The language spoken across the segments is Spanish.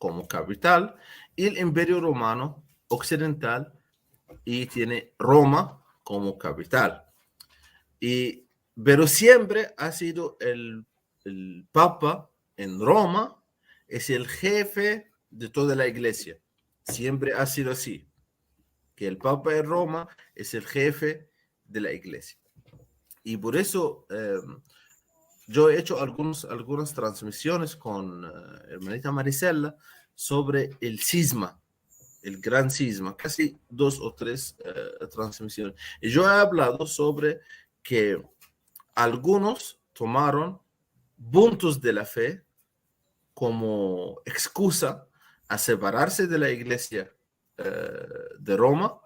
como capital y el Imperio Romano Occidental y tiene Roma como capital. Pero siempre ha sido el Papa en Roma, es el jefe de toda la iglesia. Siempre ha sido así, que el Papa en Roma es el jefe de la iglesia. Y por eso yo he hecho algunas transmisiones con hermanita Marisela sobre el cisma, el gran cisma, casi 2 o 3 transmisiones. Y yo he hablado sobre que algunos tomaron puntos de la fe como excusa a separarse de la iglesia de Roma,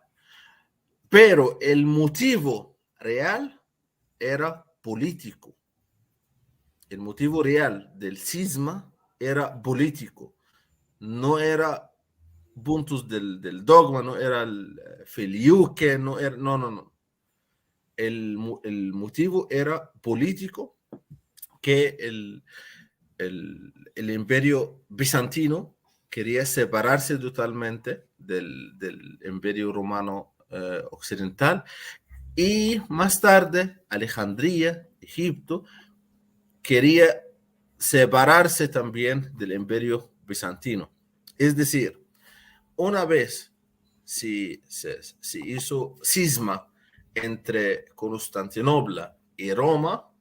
pero el motivo real era político. El motivo real del cisma era político, no era puntos del dogma, no era el filiuque, no. El motivo era político, que el imperio bizantino quería separarse totalmente del imperio romano occidental, y más tarde Alejandría, Egipto, quería separarse también del imperio bizantino. Es decir, una vez se hizo cisma entre Constantinopla y Roma,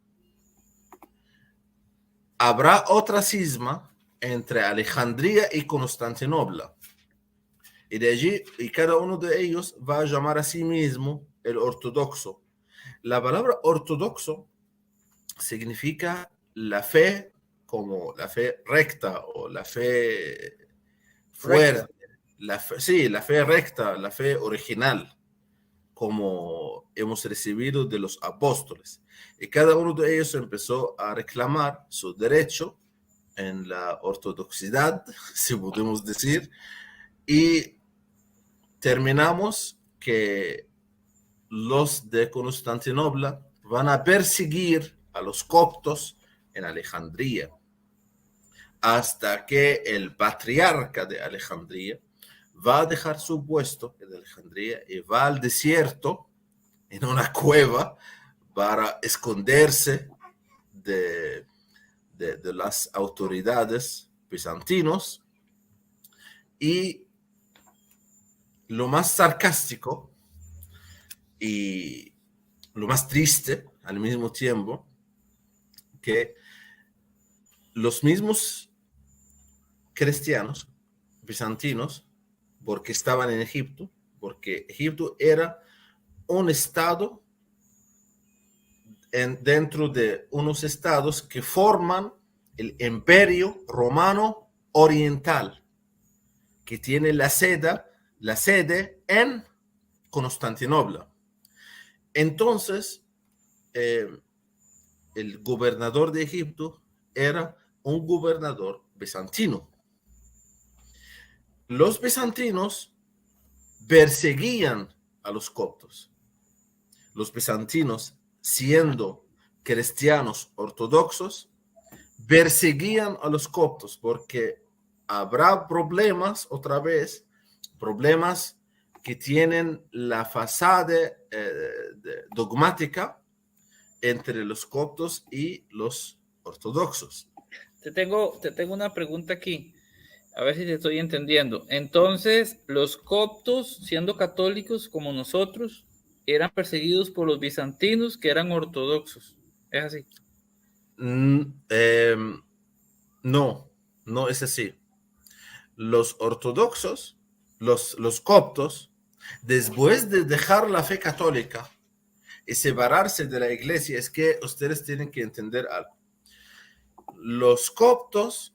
habrá otra cisma entre Alejandría y Constantinopla. Y de allí, y cada uno de ellos va a llamar a sí mismo el ortodoxo. La palabra ortodoxo significa la fe como la fe recta o la fe fuerte. Sí, la fe recta, la fe original, como hemos recibido de los apóstoles. Y cada uno de ellos empezó a reclamar su derecho en la ortodoxidad, si podemos decir, y terminamos que los de Constantinopla van a perseguir a los coptos en Alejandría, hasta que el patriarca de Alejandría va a dejar su puesto en Alejandría y va al desierto, en una cueva, para esconderse de las autoridades bizantinos. Y lo más sarcástico y lo más triste al mismo tiempo, que los mismos cristianos bizantinos, porque estaban en Egipto, porque Egipto era un estado dentro de unos estados que forman el Imperio Romano Oriental, que tiene la sede en Constantinopla. Entonces, el gobernador de Egipto era un gobernador bizantino. Los bizantinos perseguían a los coptos. Los bizantinos, siendo cristianos ortodoxos, perseguían a los coptos, porque habrá problemas, otra vez, problemas que tienen la fachada dogmática entre los coptos y los ortodoxos. Te tengo una pregunta aquí, a ver si te estoy entendiendo. Entonces, los coptos, siendo católicos como nosotros, eran perseguidos por los bizantinos, que eran ortodoxos. ¿Es así? No es así. Los ortodoxos, los coptos, después de dejar la fe católica y separarse de la iglesia, es que ustedes tienen que entender algo. Los coptos,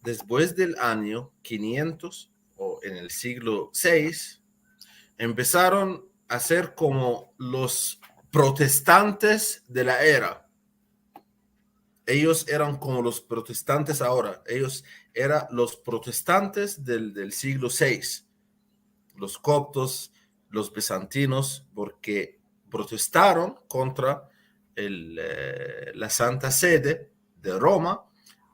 después del año 500 o en el siglo VI, empezaron a ser como los protestantes de la era. Ellos eran como los protestantes ahora. Ellos eran los protestantes del siglo VI. Los coptos, los bizantinos, porque protestaron contra la Santa Sede de Roma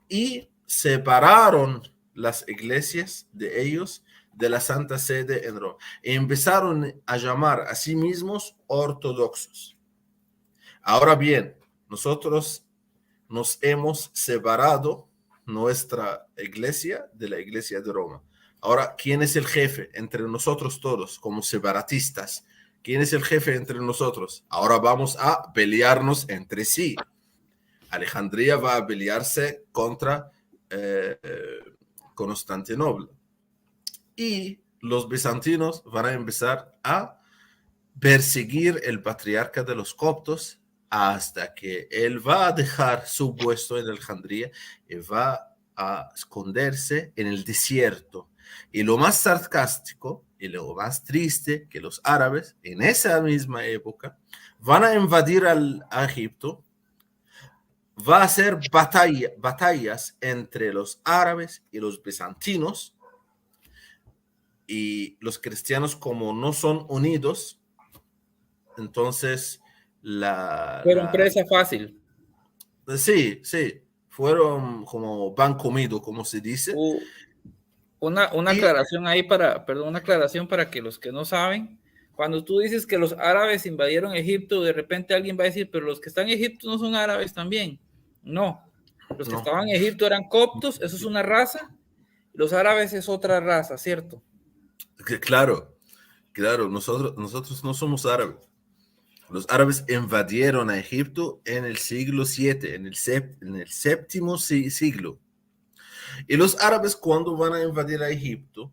y separaron las iglesias de ellos de la Santa Sede en Roma. Y empezaron a llamar a sí mismos ortodoxos. Ahora bien, nosotros nos hemos separado nuestra iglesia de la iglesia de Roma. Ahora, ¿quién es el jefe entre nosotros todos como separatistas? ¿Quién es el jefe entre nosotros? Ahora vamos a pelearnos entre sí. Alejandría va a pelearse contra Constantinopla. Y los bizantinos van a empezar a perseguir el patriarca de los coptos hasta que él va a dejar su puesto en Alejandría y va a esconderse en el desierto. Y lo más sarcástico y lo más triste que los árabes en esa misma época van a invadir a Egipto. Va a ser batallas entre los árabes y los bizantinos, y los cristianos, como no son unidos, entonces Fueron presa fácil. sí, fueron como pan comido, como se dice. Una aclaración ahí una aclaración para que los que no saben, cuando tú dices que los árabes invadieron Egipto, de repente alguien va a decir, pero los que están en Egipto no son árabes también. No, los que estaban en Egipto eran coptos, eso es una raza, los árabes es otra raza, ¿cierto? Claro, nosotros no somos árabes. Los árabes invadieron a Egipto en el siglo VII, en el séptimo siglo. Y los árabes, cuando van a invadir a Egipto,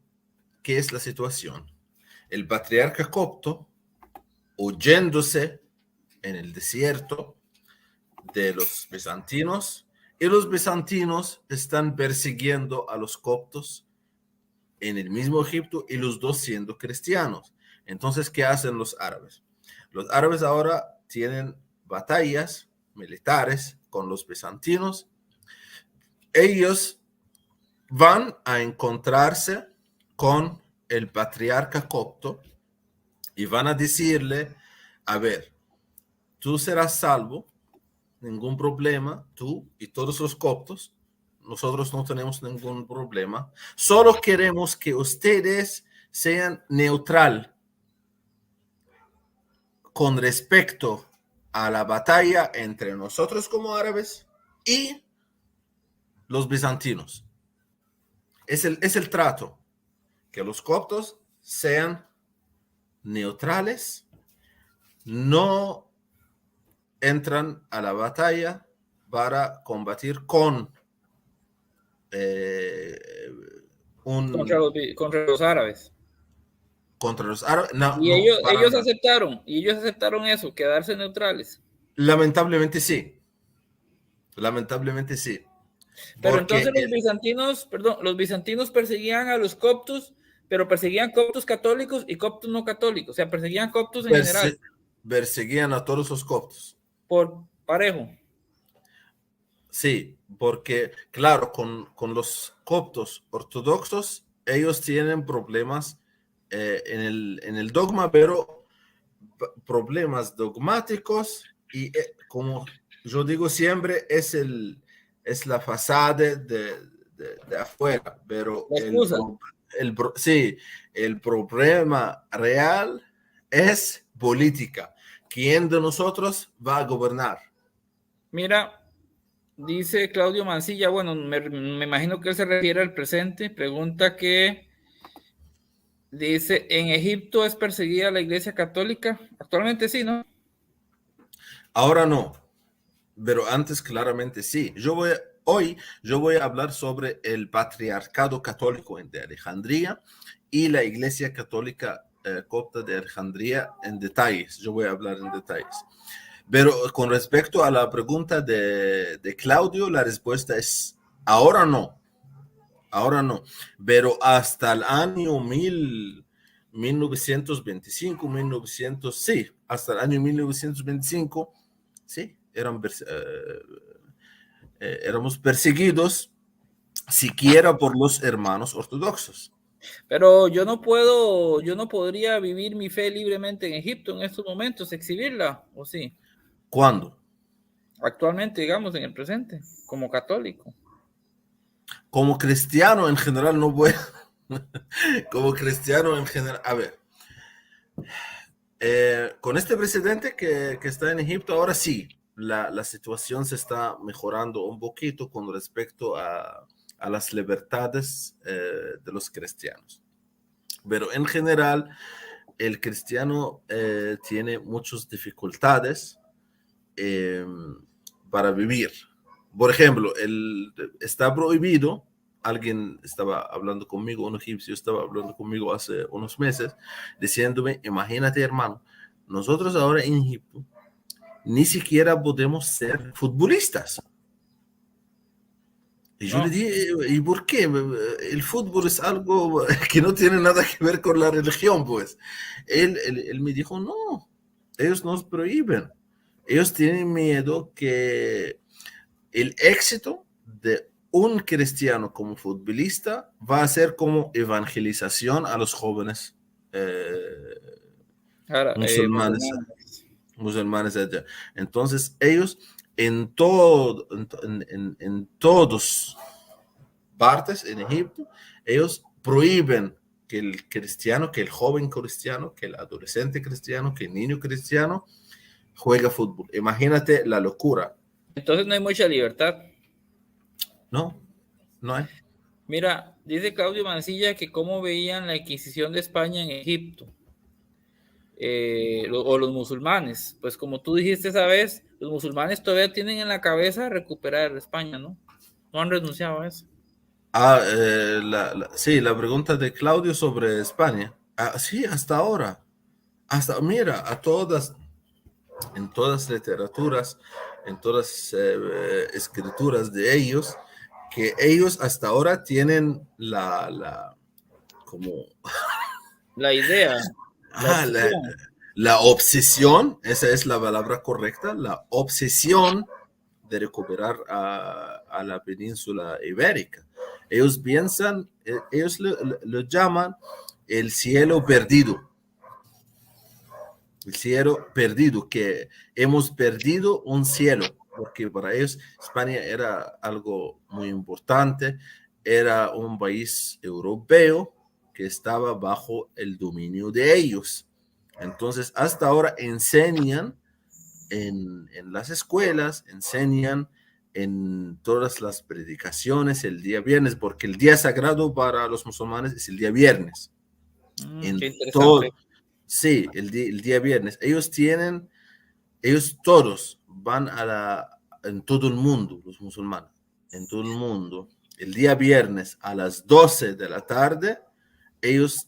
¿qué es la situación? El patriarca copto, huyéndose en el desierto de los bizantinos, y los bizantinos están persiguiendo a los coptos en el mismo Egipto, y los dos siendo cristianos. Entonces, ¿qué hacen los árabes? Los árabes ahora tienen batallas militares con los bizantinos. Ellos van a encontrarse con el patriarca copto y van a decirle, a ver, tú serás salvo, ningún problema, tú y todos los coptos, nosotros no tenemos ningún problema, solo queremos que ustedes sean neutral con respecto a la batalla entre nosotros como árabes y los bizantinos. Es el trato, que los coptos sean neutrales, no entran a la batalla para combatir con contra los árabes. Contra los árabes. Y ellos aceptaron eso, quedarse neutrales. Lamentablemente sí. Lamentablemente sí. Pero entonces los bizantinos perseguían a los coptos, pero perseguían coptos católicos y coptos no católicos, o sea, perseguían coptos en general. Perseguían a todos los coptos. Por parejo. Sí, porque claro, con los coptos ortodoxos, ellos tienen problemas en el dogma, pero problemas dogmáticos y como yo digo siempre, es la fachada de afuera, pero el problema real es política. ¿Quién de nosotros va a gobernar? Mira, dice Claudio Mancilla, bueno, me imagino que él se refiere al presente, pregunta que dice, ¿en Egipto es perseguida la Iglesia Católica? Actualmente sí, ¿no? Ahora no, pero antes claramente sí. Hoy yo voy a hablar sobre el patriarcado católico de Alejandría y la Iglesia Católica copta de Alejandría en detalles. Yo voy a hablar en detalles. Pero con respecto a la pregunta de Claudio, la respuesta es ahora no. Ahora no. Pero hasta el año 1925, sí, hasta el año 1925, sí, éramos perseguidos siquiera por los hermanos ortodoxos. Pero yo no podría vivir mi fe libremente en Egipto en estos momentos, exhibirla, ¿o sí? ¿Cuándo? Actualmente, digamos, en el presente, como católico. como cristiano en general no voy, como cristiano en general, a ver, con este presidente que está en Egipto, ahora sí, la situación se está mejorando un poquito con respecto a las libertades de los cristianos. Pero en general, el cristiano tiene muchas dificultades para vivir. Por ejemplo, está prohibido, alguien estaba hablando conmigo, un egipcio estaba hablando conmigo hace unos meses, diciéndome, imagínate hermano, nosotros ahora en Egipto ni siquiera podemos ser futbolistas. Y yo le dije, ¿y por qué? El fútbol es algo que no tiene nada que ver con la religión, pues. Él me dijo, no, ellos nos prohíben. Ellos tienen miedo que el éxito de un cristiano como futbolista va a ser como evangelización a los jóvenes musulmanes, musulmanes allá. Entonces ellos en todos partes en Egipto, ellos prohíben que el cristiano, que el joven cristiano, que el adolescente cristiano, que el niño cristiano juegue fútbol. Imagínate la locura. Entonces no hay mucha libertad. No, no hay. Mira, dice Claudio Mancilla que cómo veían la Inquisición de España en Egipto. O los musulmanes. Pues como tú dijiste esa vez, los musulmanes todavía tienen en la cabeza recuperar España, ¿no? No han renunciado a eso. Sí, la pregunta de Claudio sobre España. Sí, hasta ahora. Mira, en todas literaturas, en todas escrituras de ellos, que ellos hasta ahora tienen como la idea, la obsesión, esa es la palabra correcta, la obsesión de recuperar a la península ibérica. Ellos piensan, ellos lo llaman el cielo perdido. El cielo perdido, que hemos perdido un cielo, porque para ellos España era algo muy importante, era un país europeo que estaba bajo el dominio de ellos. Entonces, hasta ahora enseñan en las escuelas, enseñan en todas las predicaciones el día viernes, porque el día sagrado para los musulmanes es el día viernes. Qué interesante. Sí, el día viernes. Ellos todos van en todo el mundo, los musulmanes, en todo el mundo, el día viernes a las 12 de la tarde,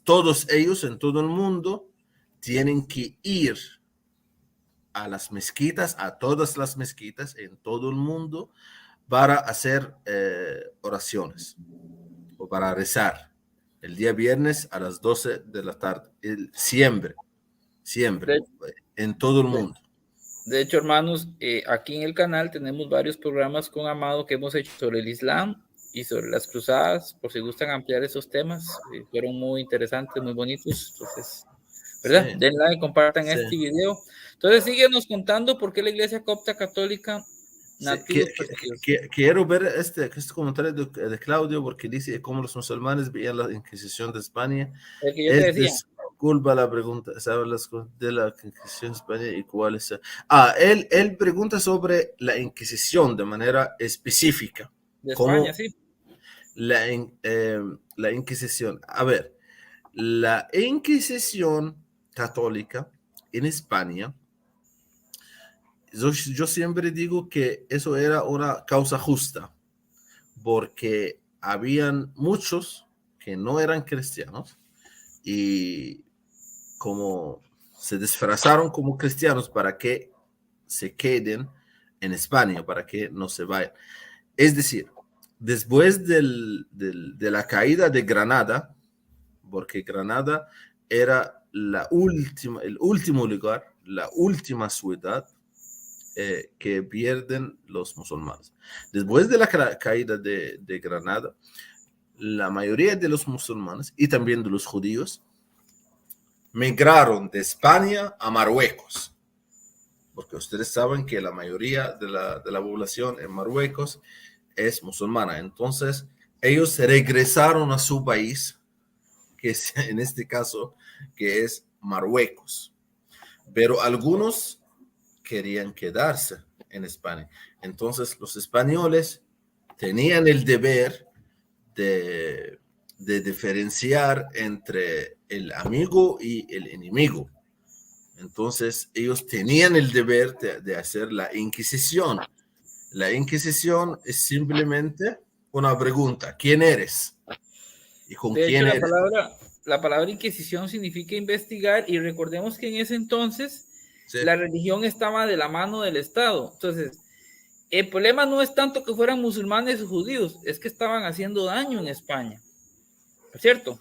todos ellos en todo el mundo tienen que ir a las mezquitas, a todas las mezquitas en todo el mundo para hacer oraciones o para rezar. El día viernes a las 12 de la tarde, siempre, en todo el mundo. De hecho, hermanos, aquí en el canal tenemos varios programas con Amado que hemos hecho sobre el Islam y sobre las cruzadas, por si gustan ampliar esos temas, fueron muy interesantes, muy bonitos, entonces, ¿verdad? Sí. Den like, compartan este video. Entonces, síguenos contando por qué la Iglesia Copta Católica quiero ver este comentario de Claudio, porque dice cómo los musulmanes veían la Inquisición de España. El que yo te decía. Disculpa la pregunta, ¿sabes las cosas de la Inquisición de España y cuáles? Él pregunta sobre la Inquisición de manera específica. De España, sí. La Inquisición. A ver, la Inquisición católica en España, yo siempre digo que eso era una causa justa, porque habían muchos que no eran cristianos y como se disfrazaron como cristianos para que se queden en España, para que no se vayan. Es decir, después de la caída de Granada, porque Granada era el último lugar, la última ciudad que pierden los musulmanes. Después de la caída de Granada, la mayoría de los musulmanes y también de los judíos migraron de España a Marruecos, porque ustedes saben que la mayoría de la población en Marruecos es musulmana. Entonces, ellos regresaron a su país, que es en este caso, que es Marruecos. Pero algunos querían quedarse en España. Entonces los españoles tenían el deber de diferenciar entre el amigo y el enemigo. Entonces ellos tenían el deber de hacer la Inquisición. La Inquisición es simplemente una pregunta: ¿quién eres? ¿Y con De hecho, quién eres? la palabra Inquisición significa investigar, y recordemos que en ese entonces Sí. la religión estaba de la mano del Estado. Entonces, el problema no es tanto que fueran musulmanes o judíos, es que estaban haciendo daño en España, ¿cierto?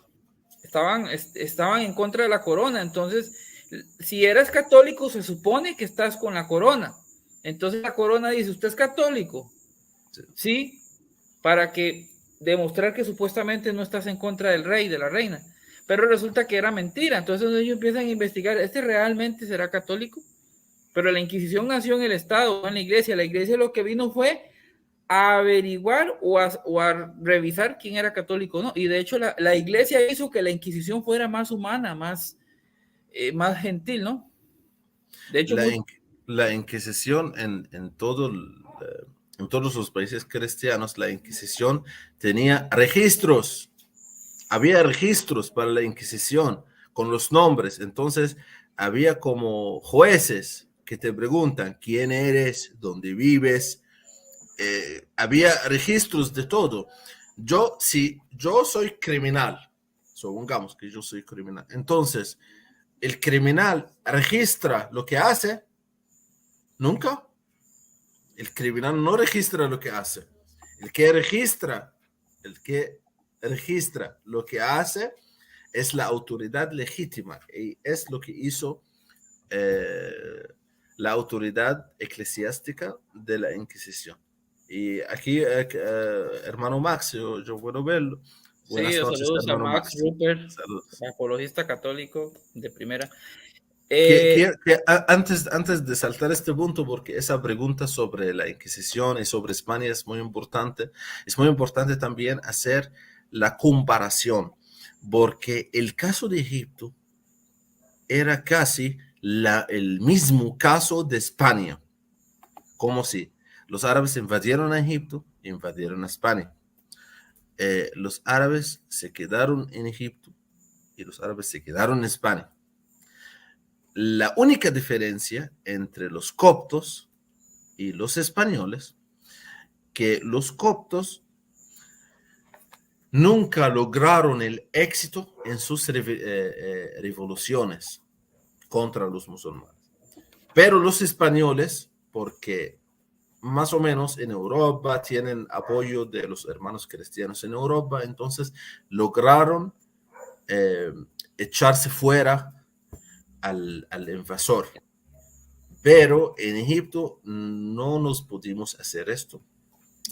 Estaban en contra de la corona. Entonces, si eres católico, se supone que estás con la corona. Entonces la corona dice, ¿usted es católico? Sí, para que demostrar que supuestamente no estás en contra del rey, de la reina. Pero resulta que era mentira. Entonces ellos empiezan a investigar, ¿este realmente será católico? Pero la Inquisición nació en el Estado, en la iglesia. La iglesia lo que vino fue a averiguar o a revisar quién era católico o no. Y de hecho la iglesia hizo que la Inquisición fuera más humana, más gentil, ¿no? De hecho, La Inquisición en todos los países cristianos, la Inquisición tenía registros. Había registros para la Inquisición con los nombres. Entonces había como jueces que te preguntan quién eres, dónde vives. Había registros de todo. Si yo soy criminal, supongamos que yo soy criminal, entonces el criminal registra lo que hace. Nunca. El criminal no registra lo que hace. El que registra lo que hace es la autoridad legítima, y es lo que hizo la autoridad eclesiástica de la Inquisición. Y aquí, hermano Max, yo puedo verlo. Buenas sí, noches, saludos a hermano Max Max. Rupert, Saludos. apologista católico de primera. Antes de saltar este punto, porque esa pregunta sobre la Inquisición y sobre España es muy importante también hacer la comparación, porque el caso de Egipto era casi el mismo caso de España, como si los árabes invadieron a Egipto, invadieron a España. Los árabes se quedaron en Egipto y los árabes se quedaron en España. La única diferencia entre los coptos y los españoles, que los coptos nunca lograron el éxito en sus revoluciones contra los musulmanes. Pero los españoles, porque más o menos en Europa tienen apoyo de los hermanos cristianos en Europa, entonces lograron echarse fuera al invasor. Pero en Egipto no nos pudimos hacer esto.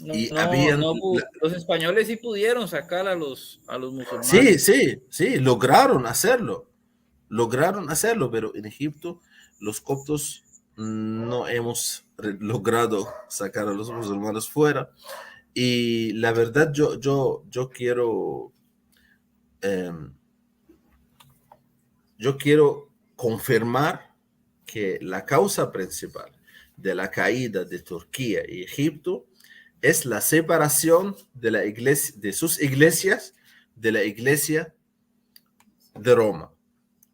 Los españoles sí pudieron sacar a los musulmanes. Sí, lograron hacerlo, pero en Egipto los coptos no hemos logrado sacar a los musulmanes fuera. Y la verdad, yo quiero confirmar que la causa principal de la caída de Turquía y Egipto es la separación de la iglesia, de sus iglesias, de la iglesia de Roma.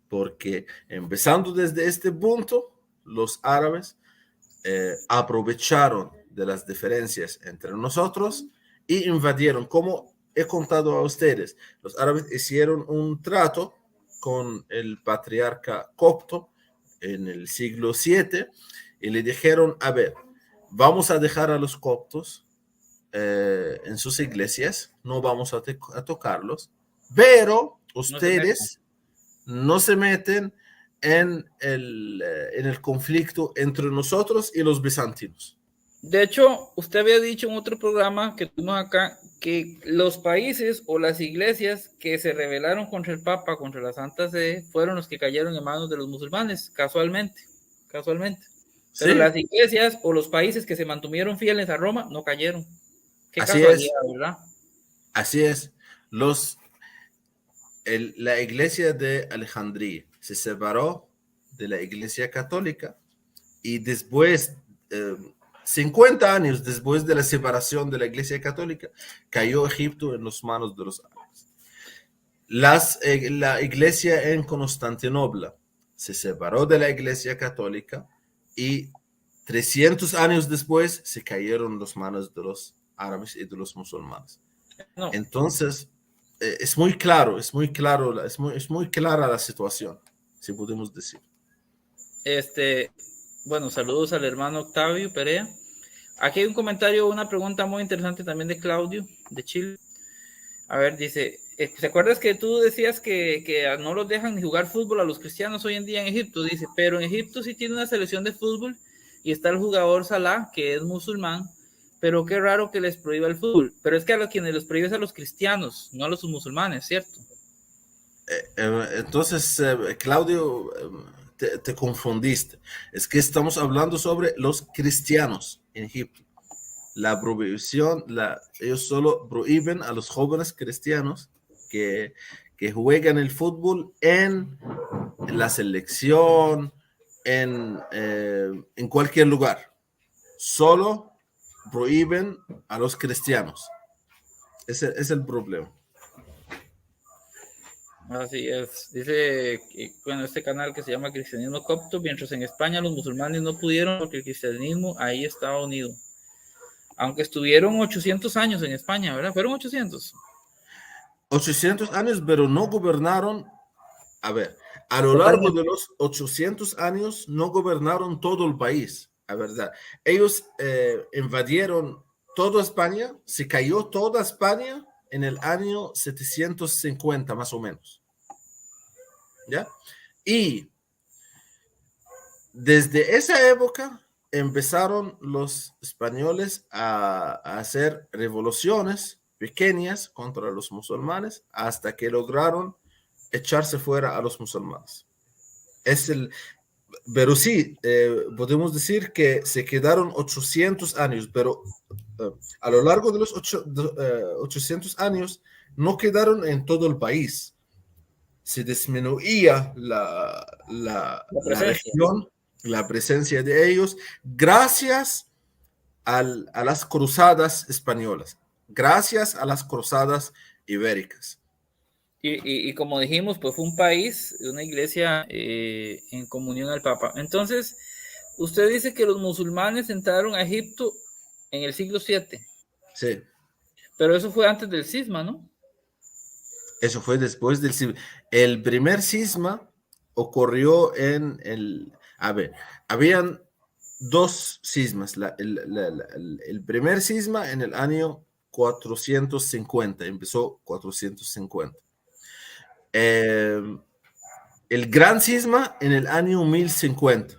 Porque empezando desde este punto, los árabes aprovecharon de las diferencias entre nosotros y invadieron. Como he contado a ustedes, los árabes hicieron un trato con el patriarca copto en el siglo VII y le dijeron: a ver, vamos a dejar a los coptos en sus iglesias, no vamos a tocarlos, pero ustedes no se meten en el conflicto entre nosotros y los bizantinos. De hecho, usted había dicho en otro programa que tuvimos acá que los países o las iglesias que se rebelaron contra el Papa, contra la Santa Sede, fueron los que cayeron en manos de los musulmanes, casualmente. Pero Sí, las iglesias o los países que se mantuvieron fieles a Roma no cayeron. Qué así casualidad, es. ¿verdad? Así es. La iglesia de Alejandría se separó de la iglesia católica y después, 50 años después de la separación de la iglesia católica, cayó Egipto en las manos de los árabes. La iglesia en Constantinopla se separó de la iglesia católica y 300 años después se cayeron en las manos de los árabes y de los musulmanes. No, Entonces, es muy claro, es muy clara la situación, si podemos decir. bueno, saludos al hermano Octavio Perea. Aquí hay un comentario, una pregunta muy interesante también de Claudio, de Chile. A ver, dice, ¿te acuerdas que tú decías que no los dejan ni jugar fútbol a los cristianos hoy en día en Egipto? Dice, pero en Egipto sí tiene una selección de fútbol y está el jugador Salah, que es musulmán, pero qué raro que les prohíba el fútbol. Pero es que a los quienes les prohíbe es a los cristianos, no a los musulmanes, ¿cierto? Entonces, Claudio, te confundiste. Es que estamos hablando sobre los cristianos en Egipto. La prohibición, ellos solo prohíben a los jóvenes cristianos que juegan el fútbol en la selección, en cualquier lugar. Solo prohíben a los cristianos. Ese es el problema. Así es. Dice que, bueno, este canal que se llama Cristianismo Copto, mientras en España los musulmanes no pudieron porque el cristianismo ahí estaba unido. Aunque estuvieron 800 años en España, ¿verdad? Fueron 800. 800 años, pero no gobernaron. A ver, a lo largo de los 800 años no gobernaron todo el país, la verdad. Ellos invadieron toda España, se cayó toda España en el año 750 más o menos. ¿Ya? Y desde esa época empezaron los españoles a hacer revoluciones pequeñas contra los musulmanes hasta que lograron echarse fuera a los musulmanes. Pero sí, podemos decir que se quedaron 800 años, pero a lo largo de los 800 años no quedaron en todo el país. Se disminuía la región, la presencia de ellos, gracias a las cruzadas españolas, gracias a las cruzadas ibéricas. Y como dijimos, pues fue un país, una iglesia en comunión al Papa. Entonces, usted dice que los musulmanes entraron a Egipto en el siglo VII. Sí. Pero eso fue antes del cisma, ¿no? Eso fue después del cisma. El primer cisma ocurrió a ver, habían dos cismas. El primer cisma en el año 450, empezó 450. El gran cisma en el año 1050.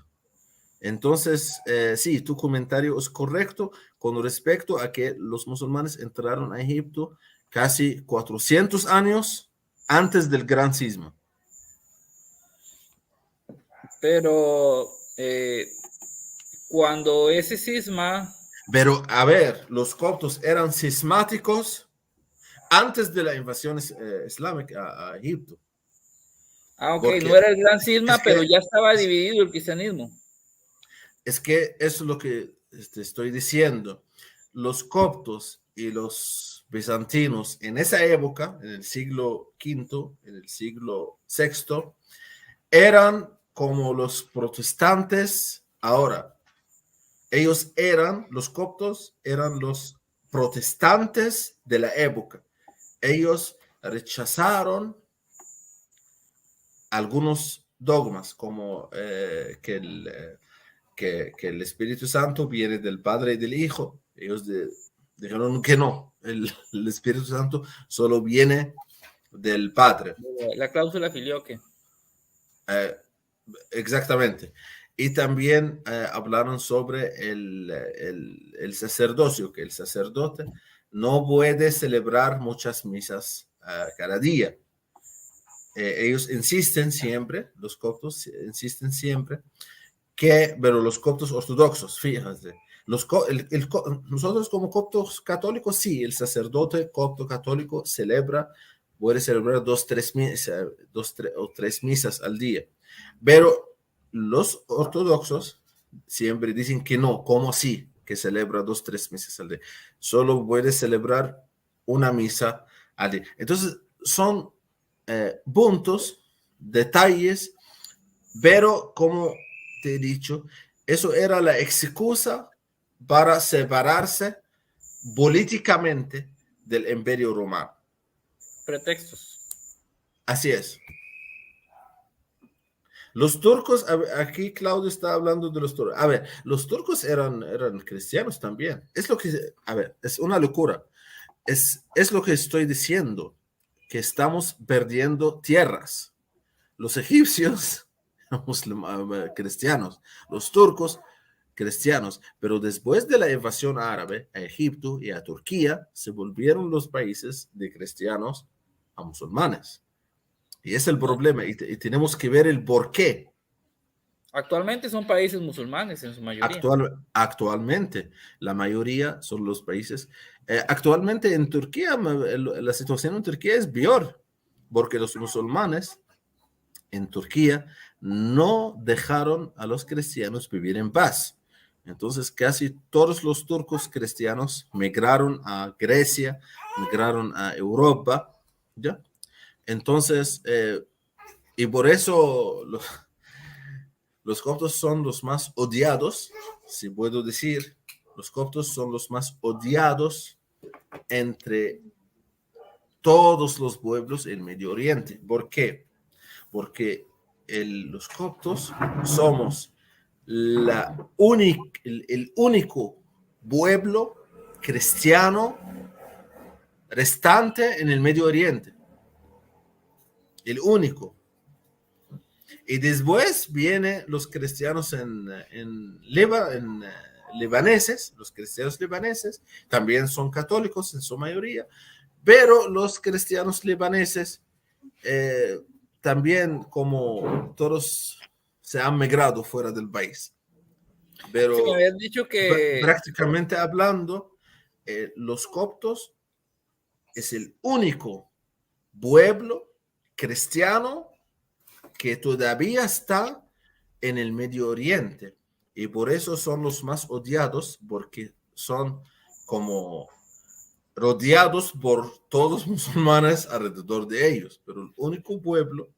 Entonces, sí, tu comentario es correcto con respecto a que los musulmanes entraron a Egipto casi 400 años antes del gran cisma. Pero cuando ese cisma... Pero, a ver, los coptos eran cismáticos antes de la invasión islámica a Egipto. Ah, ok, no era el gran cisma, pero ya estaba dividido el cristianismo. Es que eso es lo que estoy diciendo. Los coptos y los bizantinos en esa época, en el siglo V, en el siglo VI, eran como los protestantes ahora. Ellos los coptos eran los protestantes de la época. Ellos rechazaron algunos dogmas, como que el Espíritu Santo viene del Padre y del Hijo. Ellos dijeron que no, el Espíritu Santo solo viene del Padre. La cláusula filioque. Exactamente. Y también hablaron sobre el sacerdocio, que el sacerdote no puede celebrar muchas misas cada día. Ellos insisten siempre, los coptos insisten siempre, pero los coptos ortodoxos, fíjense, Nosotros como coptos católicos, sí, el sacerdote copto católico puede celebrar o tres misas al día, pero los ortodoxos siempre dicen que no, ¿cómo así? Que celebra 2, 3 misas al día. Solo puede celebrar una misa al día. Entonces, son puntos, detalles, pero como te he dicho, eso era la excusa para separarse políticamente del Imperio Romano. Pretextos. Así es. Los turcos, aquí Claudio está hablando de los turcos. A ver, los turcos eran cristianos también. Es lo que, a ver, es una locura. Es lo que estoy diciendo, que estamos perdiendo tierras. Los egipcios, cristianos, los turcos, cristianos, pero después de la invasión árabe a Egipto y a Turquía, se volvieron los países de cristianos a musulmanes. Y es el problema, y tenemos que ver el por qué. Actualmente son países musulmanes en su mayoría. Actualmente, la mayoría son los países. Actualmente en Turquía, la situación en Turquía es peor, porque los musulmanes en Turquía no dejaron a los cristianos vivir en paz. Entonces, casi todos los turcos cristianos migraron a Grecia, migraron a Europa, ¿ya? Entonces, y por eso los coptos son los más odiados, si puedo decir, los coptos son los más odiados entre todos los pueblos del Medio Oriente. ¿Por qué? Porque los coptos somos el único pueblo cristiano restante en el Medio Oriente. El único. Y después vienen los cristianos libaneses, los cristianos libaneses también son católicos en su mayoría, pero los cristianos libaneses también, como todos, se han migrado fuera del país. Pero sí, me habías dicho que prácticamente hablando, los coptos es el único pueblo cristiano que todavía está en el Medio Oriente, y por eso son los más odiados, porque son como rodeados por todos los musulmanes alrededor de ellos, pero el único pueblo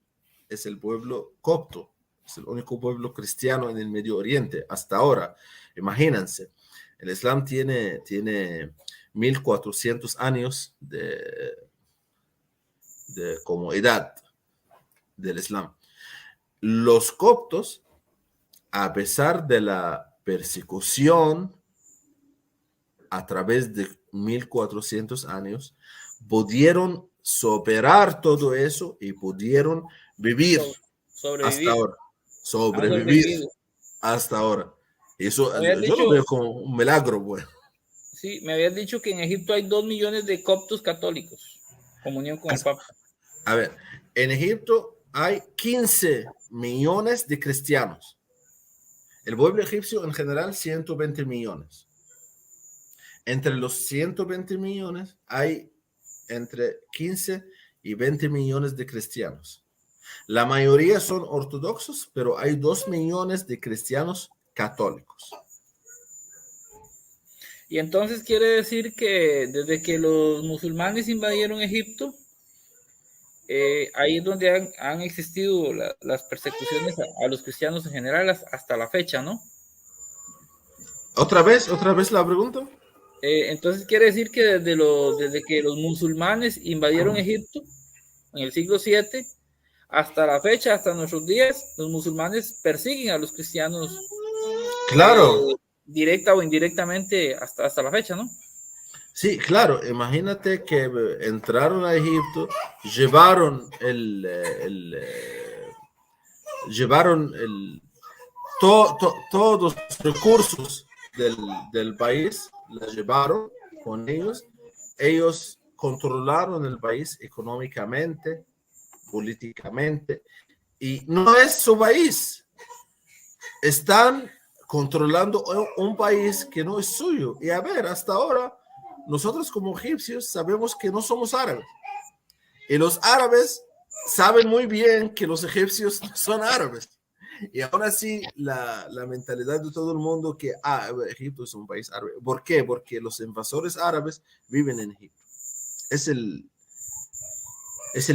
es el pueblo copto, es el único pueblo cristiano en el Medio Oriente hasta ahora. Imagínense, el Islam tiene 1400 años como edad del Islam. Los coptos, a pesar de la persecución a través de 1400 años, pudieron superar todo eso y pudieron vivir hasta ahora. Sobrevivir hasta ahora. Eso yo lo veo como un milagro, bueno. Sí, me habías dicho que en Egipto hay 2 millones de coptos católicos, comunión con el Papa. A ver, en Egipto hay 15 millones de cristianos. El pueblo egipcio en general, 120 millones. Entre los 120 millones hay entre 15 y 20 millones de cristianos. La mayoría son ortodoxos, pero hay 2 millones de cristianos católicos. Y entonces quiere decir que desde que los musulmanes invadieron Egipto, ahí es donde han existido las persecuciones a los cristianos en general hasta la fecha, ¿no? ¿Otra vez la pregunta? Entonces quiere decir que desde que los musulmanes invadieron Egipto en el siglo VII hasta la fecha, hasta nuestros días, los musulmanes persiguen a los cristianos. Claro. Directa o indirectamente hasta la fecha, ¿no? Sí, claro. Imagínate que entraron a Egipto, llevaron todos los recursos del país, los llevaron con ellos. Ellos controlaron el país económicamente, políticamente, y no es su país. Están controlando un país que no es suyo. Y a ver, hasta ahora, nosotros como egipcios sabemos que no somos árabes. Y los árabes saben muy bien que los egipcios no son árabes. Y ahora sí, la mentalidad de todo el mundo que Egipto es un país árabe. ¿Por qué? Porque los invasores árabes viven en Egipto. Es el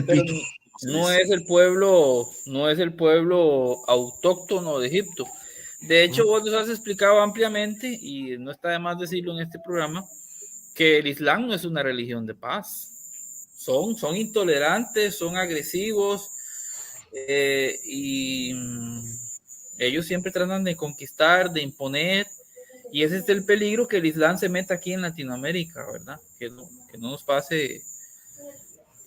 pito. No es el pueblo autóctono de Egipto. De hecho, vos nos has explicado ampliamente, y no está de más decirlo en este programa, que el Islam no es una religión de paz. Son intolerantes, son agresivos, y ellos siempre tratan de conquistar, de imponer, y ese es el peligro, que el Islam se meta aquí en Latinoamérica, ¿verdad? Que no nos pase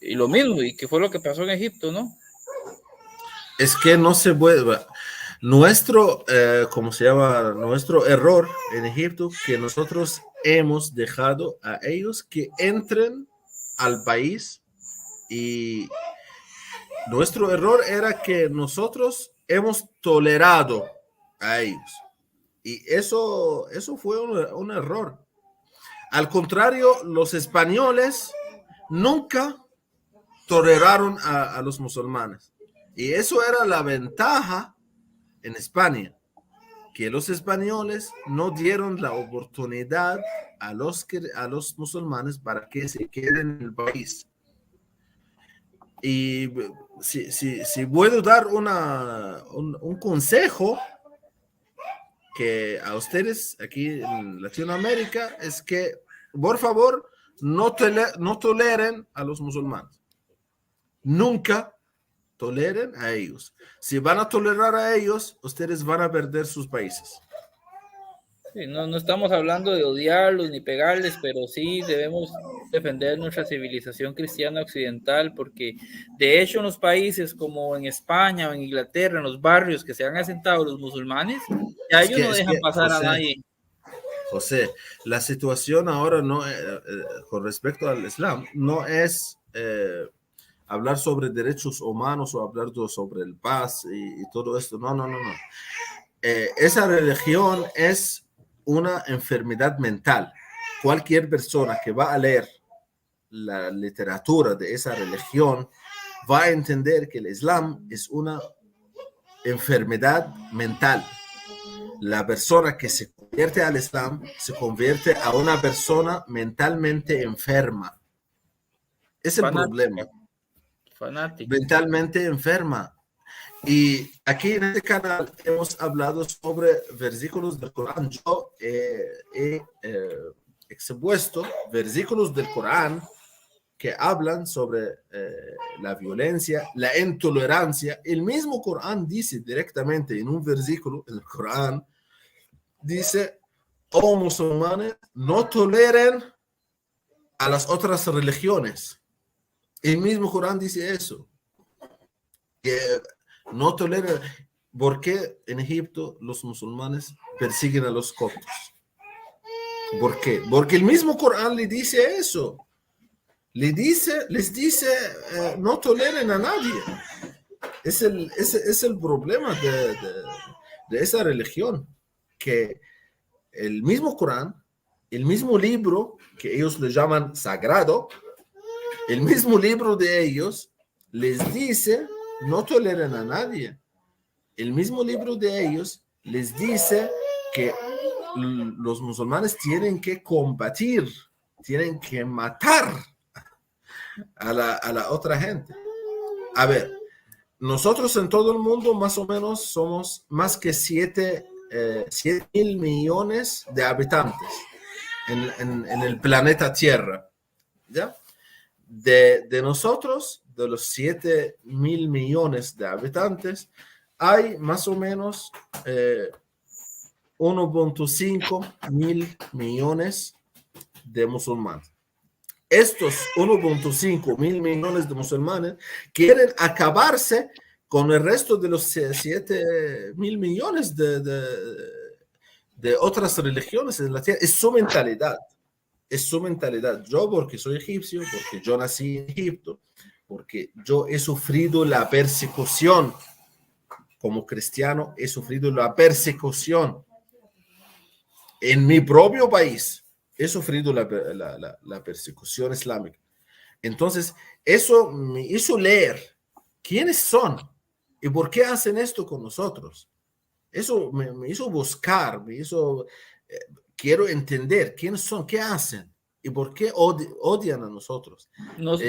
y lo mismo, y que fue lo que pasó en Egipto, ¿no? Es que no se puede. Nuestro, ¿cómo se llama? Nuestro error en Egipto, que nosotros hemos dejado a ellos que entren al país, y nuestro error era que nosotros hemos tolerado a ellos. Y eso fue un error. Al contrario, los españoles nunca toleraron a los musulmanes. Y eso era la ventaja en España, que los españoles no dieron la oportunidad a los musulmanes para que se queden en el país. Y si puedo dar un consejo que a ustedes aquí en Latinoamérica, es que, por favor, no toleren a los musulmanes. Nunca toleren a ellos. Si van a tolerar a ellos, ustedes van a perder sus países. Sí, no estamos hablando de odiarlos ni pegarles, pero sí debemos defender nuestra civilización cristiana occidental, porque de hecho en los países como en España o en Inglaterra, en los barrios que se han asentado los musulmanes, ya ellos no dejan pasar a nadie. José, la situación ahora no, con respecto al Islam, no es hablar sobre derechos humanos o hablar sobre el paz y todo esto. No. Esa religión es una enfermedad mental. Cualquier persona que va a leer la literatura de esa religión va a entender que el Islam es una enfermedad mental. La persona que se convierte al Islam se convierte a una persona mentalmente enferma. Es el problema. Fanático. Mentalmente enferma. Y aquí en este canal hemos hablado sobre versículos del Corán. Yo he expuesto versículos del Corán que hablan sobre la violencia, la intolerancia. El mismo Corán dice directamente en un versículo, el Corán dice: oh musulmanes, no toleren a las otras religiones. El mismo Corán dice eso. Que no tolera. ¿Por qué en Egipto los musulmanes persiguen a los coptos? ¿Por qué? Porque el mismo Corán le dice eso. Les dice no toleren a nadie. Es el problema de esa religión, que el mismo Corán, el mismo libro que ellos le llaman sagrado, el mismo libro de ellos les dice no toleren a nadie. El mismo libro de ellos les dice que los musulmanes tienen que combatir, tienen que matar a la otra gente. A ver, nosotros en todo el mundo más o menos somos más que 7.000 millones de habitantes en el planeta Tierra, ¿ya? De nosotros, de los 7.000 millones de habitantes, hay más o menos 1.5 mil millones de musulmanes. Estos 1.5 mil millones de musulmanes quieren acabarse con el resto de los 7.000 millones de otras religiones en la tierra. Es su mentalidad. Es su mentalidad. Yo, porque soy egipcio, porque yo nací en Egipto, porque yo he sufrido la persecución como cristiano, he sufrido la persecución En mi propio país he sufrido la persecución islámica. Entonces, eso me hizo leer quiénes son y por qué hacen esto con nosotros. Eso me hizo buscar, me hizo, quiero entender quiénes son, qué hacen y por qué odian a nosotros. Nos,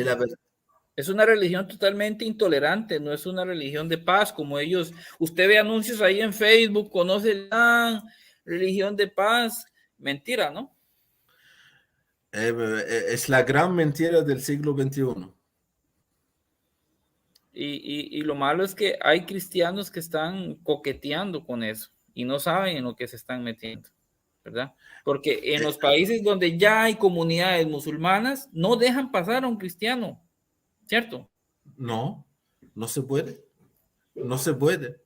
es una religión totalmente intolerante, no es una religión de paz como ellos. Usted ve anuncios ahí en Facebook, conoce la religión de paz. Mentira, ¿no? Es la gran mentira del siglo XXI. Y lo malo es que hay cristianos que están coqueteando con eso y no saben en lo que se están metiendo, ¿verdad? Porque en los países donde ya hay comunidades musulmanas, no dejan pasar a un cristiano, ¿cierto? No, no se puede. No se puede.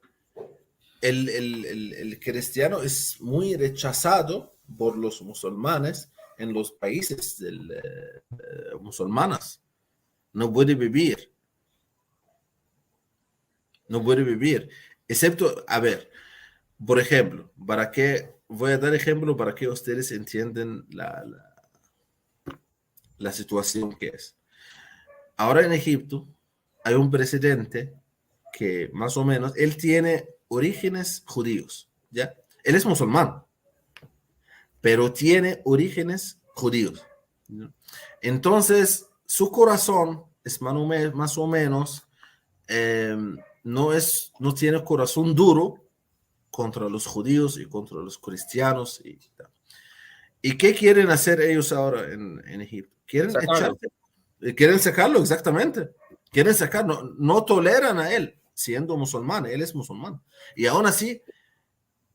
El cristiano es muy rechazado por los musulmanes en los países musulmanes. No puede vivir. No puede vivir. Excepto, a ver, por ejemplo, para que, voy a dar ejemplo para que ustedes entiendan la situación que es. Ahora en Egipto hay un presidente que más o menos, él tiene orígenes judíos, ¿ya? Él es musulmán, pero tiene orígenes judíos, ¿no? Entonces, su corazón es más o menos, no tiene corazón duro contra los judíos y contra los cristianos. ¿Y qué quieren hacer ellos ahora en Egipto? Sacarlo. Quieren sacarlo, exactamente. Quieren sacarlo, no toleran a él siendo musulmán, él es musulmán. Y aún así,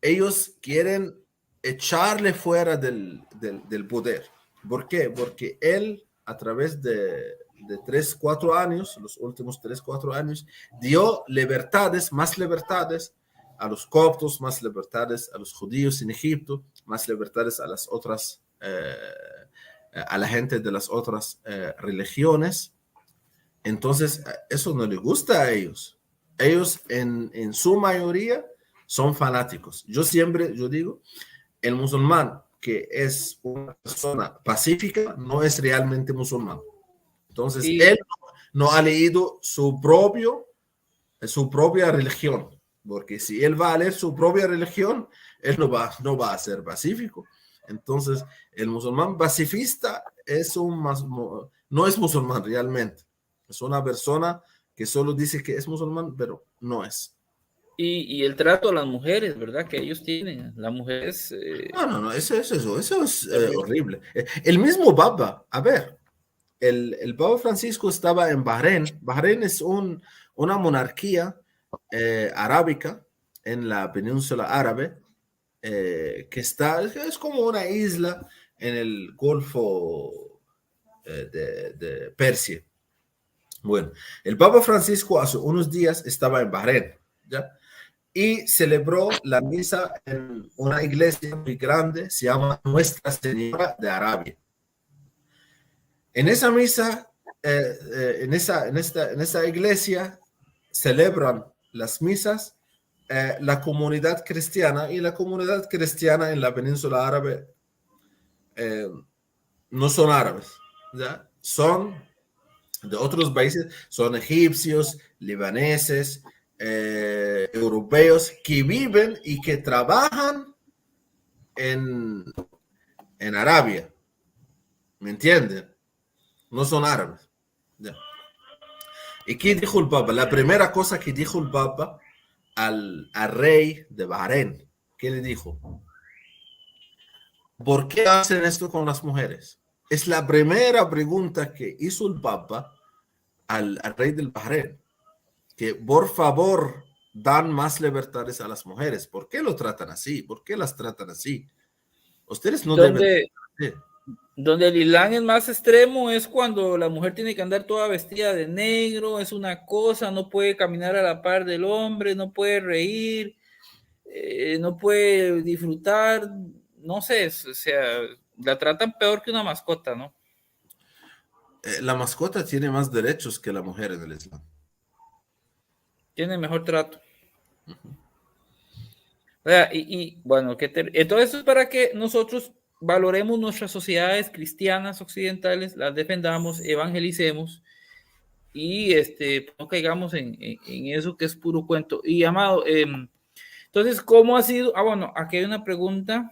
ellos quieren echarle fuera del poder. ¿Por qué? Porque él, a través de 3, 4 años, los últimos 3, 4 años, dio más libertades a los coptos, más libertades a los judíos en Egipto, más libertades a las otras, a la gente de las otras religiones. Entonces, eso no les gusta a ellos. Ellos en su mayoría son fanáticos. Yo digo, el musulmán que es una persona pacífica no es realmente musulmán. Entonces, Y, él no ha leído su propia religión, porque si él va a leer su propia religión, él no va a ser pacífico. Entonces, el musulmán pacifista no es musulmán realmente. Es una persona que solo dice que es musulmán, pero no es. y el trato a las mujeres, ¿verdad? Que ellos tienen. Las mujeres... No, eso es horrible. El mismo Papa, a ver, el Papa Francisco estaba en Bahrein. Bahrein es una monarquía arábica en la península árabe, es como una isla en el Golfo de Persia. Bueno, el Papa Francisco hace unos días estaba en Bahrein, ¿ya? Y celebró la misa en una iglesia muy grande, se llama Nuestra Señora de Arabia. En esa misa, en esta iglesia, celebran las misas la comunidad cristiana, y la comunidad cristiana en la península árabe no son árabes, ¿ya? Son de otros países, son egipcios, libaneses, europeos que viven y que trabajan en, en Arabia, ¿me entienden? No son árabes. ¿Ya? ¿Y qué dijo el Papa? La primera cosa que dijo el Papa al rey de Bahrein, ¿qué le dijo? ¿Por qué hacen esto con las mujeres? Es la primera pregunta que hizo el Papa al rey del Bahrein, que por favor dan más libertades a las mujeres. ¿Por qué lo tratan así? ¿Por qué las tratan así? Ustedes no deben... donde, donde el Islam es más extremo es cuando la mujer tiene que andar toda vestida de negro, es una cosa, no puede caminar a la par del hombre, no puede reír, no puede disfrutar, no sé, o sea, la tratan peor que una mascota, ¿no? La mascota tiene más derechos que la mujer en el Islam. Tiene mejor trato. Bueno, entonces es para que nosotros valoremos nuestras sociedades cristianas occidentales, las defendamos, evangelicemos y no caigamos en eso que es puro cuento. Y Amado, entonces, ¿cómo ha sido? Bueno, aquí hay una pregunta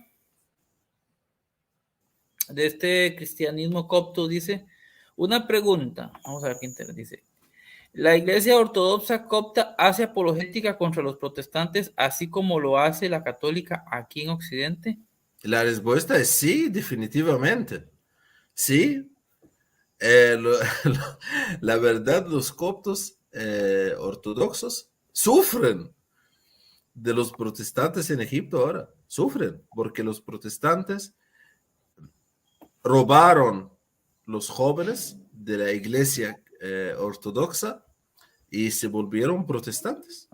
de este cristianismo copto, dice, una pregunta, vamos a ver qué dice. La Iglesia Ortodoxa copta hace apologética contra los protestantes, así como lo hace la católica aquí en Occidente. La respuesta es sí, definitivamente. Sí. La verdad, los coptos ortodoxos sufren de los protestantes en Egipto ahora. Sufren porque los protestantes robaron los jóvenes de la iglesia ortodoxa y se volvieron protestantes.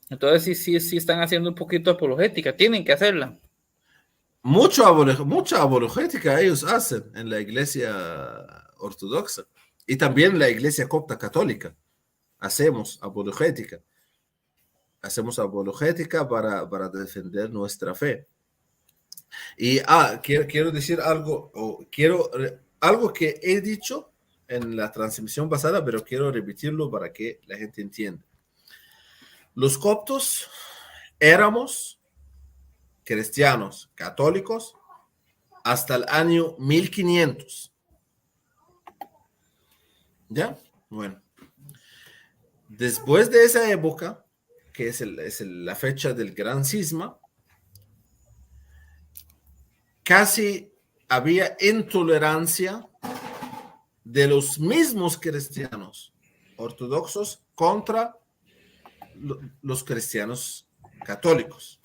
Entonces sí están haciendo un poquito de apologética, tienen que hacerla. Mucha apologética ellos hacen en la iglesia ortodoxa y también en la iglesia copta católica. Hacemos apologética para defender nuestra fe. Y quiero decir algo, algo que he dicho en la transmisión pasada, pero quiero repetirlo para que la gente entienda. Los coptos éramos cristianos católicos hasta el año 1500. ¿Ya? Bueno. Después de esa época, que es la fecha del gran cisma, casi había intolerancia de los mismos cristianos ortodoxos contra los cristianos católicos.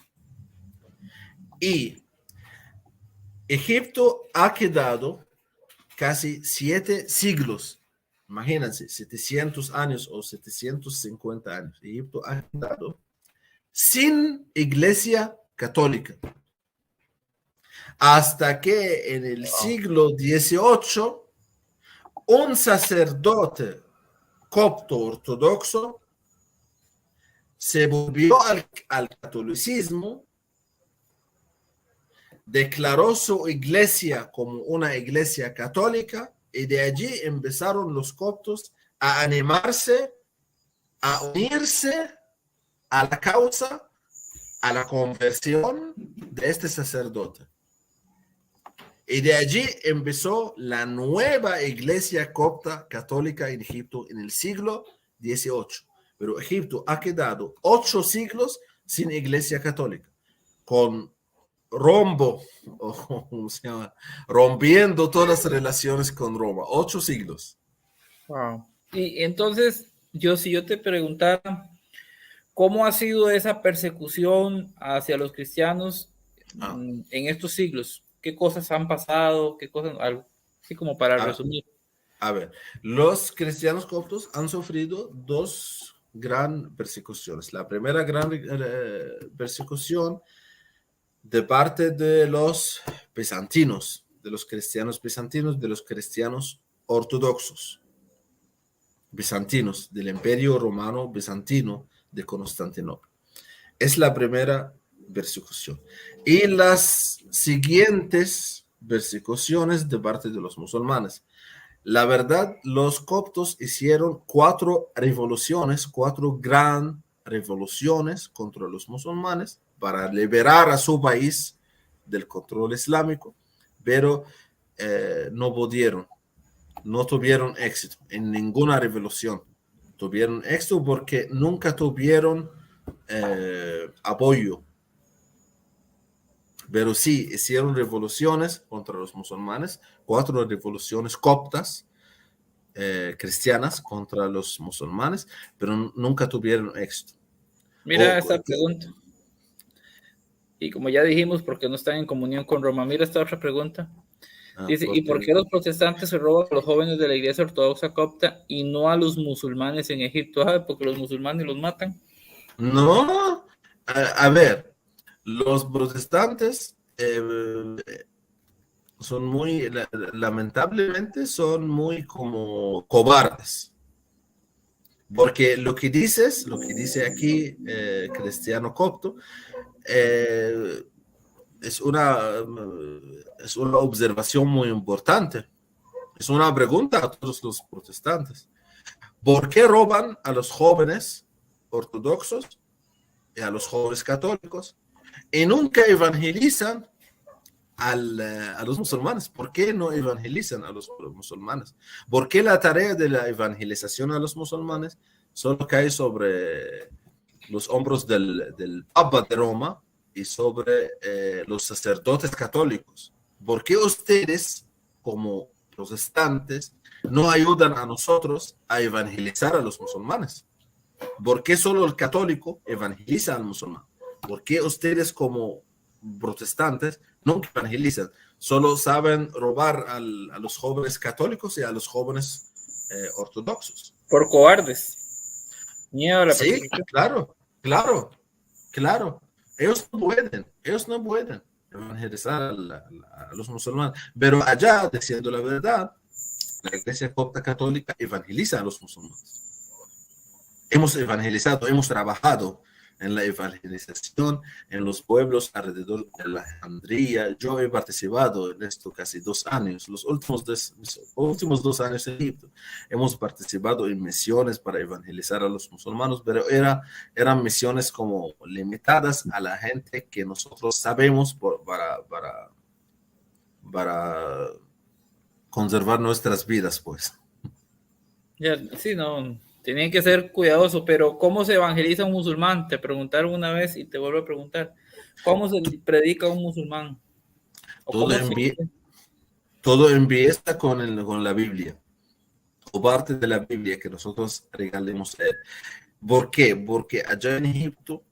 Y Egipto ha quedado casi 7 siglos, imagínense, 700 años o 750 años. Egipto ha quedado sin iglesia católica. Hasta que en el siglo XVIII, un sacerdote copto ortodoxo se volvió al catolicismo, declaró su iglesia como una iglesia católica y de allí empezaron los coptos a animarse, a unirse a la causa, a la conversión de este sacerdote. Y de allí empezó la nueva iglesia copta católica en Egipto en el siglo XVIII. Pero Egipto ha quedado 8 siglos sin iglesia católica, con rompiendo todas las relaciones con Roma. 8 siglos. Wow. Y entonces, si yo te preguntara, ¿cómo ha sido esa persecución hacia los cristianos en estos siglos? ¿Qué cosas han pasado? ¿Qué cosas? Algo así como para resumir. A ver, los cristianos coptos han sufrido 2 grandes persecuciones. La primera gran persecución de parte de los bizantinos, de los cristianos bizantinos, de los cristianos ortodoxos bizantinos, del Imperio Romano Bizantino de Constantinopla. Es la primera persecución. Y las siguientes persecuciones de parte de los musulmanes. La verdad, los coptos hicieron 4 revoluciones, 4 grandes revoluciones contra los musulmanes para liberar a su país del control islámico, pero no pudieron, no tuvieron éxito en ninguna revolución. Tuvieron éxito porque nunca tuvieron apoyo. Pero sí, hicieron revoluciones contra los musulmanes, 4 revoluciones coptas cristianas contra los musulmanes, pero nunca tuvieron éxito. Mira esta pregunta. Y como ya dijimos, porque no están en comunión con Roma. Mira esta otra pregunta. Dice, ¿y por qué los protestantes se roban a los jóvenes de la iglesia ortodoxa copta y no a los musulmanes en Egipto? Porque los musulmanes los matan. No, a ver, los protestantes son muy, lamentablemente, son muy como cobardes. Porque lo que dice aquí Cristiano Copto, eh, es una observación muy importante. Es una pregunta a todos los protestantes. ¿Por qué roban a los jóvenes ortodoxos y a los jóvenes católicos y nunca evangelizan a los musulmanes? ¿Por qué no evangelizan a los musulmanes? ¿Por qué la tarea de la evangelización a los musulmanes solo cae sobre los hombros del Papa de Roma y sobre los sacerdotes católicos? ¿Por qué ustedes, como protestantes, no ayudan a nosotros a evangelizar a los musulmanes? ¿Por qué solo el católico evangeliza al musulmán? ¿Por qué ustedes como protestantes no evangelizan? Solo saben robar a los jóvenes católicos y a los jóvenes ortodoxos. Por cobardes. Miedo a la Sí, persecución. claro. Ellos no pueden evangelizar a los musulmanes. Pero allá, diciendo la verdad, la Iglesia Copta Católica evangeliza a los musulmanes. Hemos evangelizado, hemos trabajado en la evangelización en los pueblos alrededor de Alejandría. Yo he participado en esto casi 2 años, los últimos 2 años en Egipto. Hemos participado en misiones para evangelizar a los musulmanes, pero eran misiones como limitadas a la gente que nosotros sabemos para conservar nuestras vidas, pues. Ya, sí, no, tienen que ser cuidadosos, pero ¿cómo se evangeliza un musulmán? Te preguntaron una vez y te vuelvo a preguntar, ¿cómo se predica a un musulmán? ¿O Todo, cómo se... todo empieza con la Biblia, o parte de la Biblia que nosotros regalemos. ¿Por qué? Porque allá en Egipto